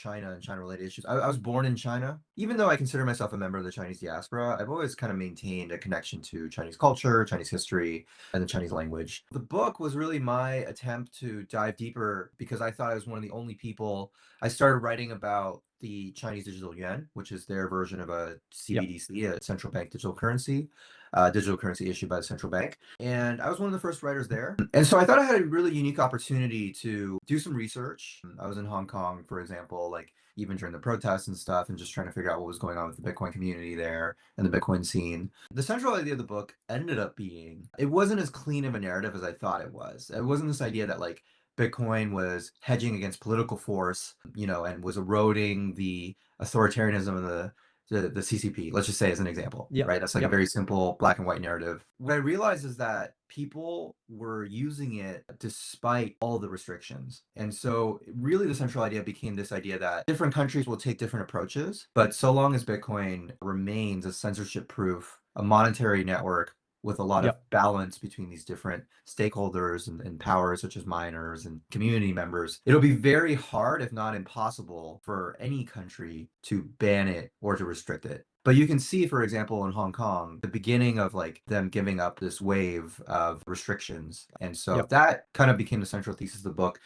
China and China-related issues. I was born in China. Even though I consider myself a member of the Chinese diaspora, I've always kind of maintained a connection to Chinese culture, Chinese history, and the Chinese language. The book was really my attempt to dive deeper because I thought I was one of the only people. I started writing about the Chinese digital yuan, which is their version of a Yep. CBDC, a central bank digital currency issued by the central bank. And I was one of the first writers there. And so I thought I had a really unique opportunity to do some research. I was in Hong Kong, for example, like even during the protests and stuff, and just trying to figure out what was going on with the Bitcoin community there and the Bitcoin scene. The central idea of the book ended up being it wasn't as clean of a narrative as I thought it was. It wasn't this idea that like Bitcoin was hedging against political force, and was eroding the authoritarianism of the CCP, let's just say as an example, Yep. right? That's like a Yep. very simple black and white narrative. What I realized is that people were using it despite all the restrictions. And so really the central idea became this idea that different countries will take different approaches, but so long as Bitcoin remains a censorship-proof, a monetary network with a lot of Yep. balance between these different stakeholders and powers such as miners and community members, it'll be very hard, if not impossible, for any country to ban it or to restrict it. But you can see, for example, in Hong Kong, the beginning of like them giving up this wave of restrictions. And so Yep. that kind of became the central thesis of the book.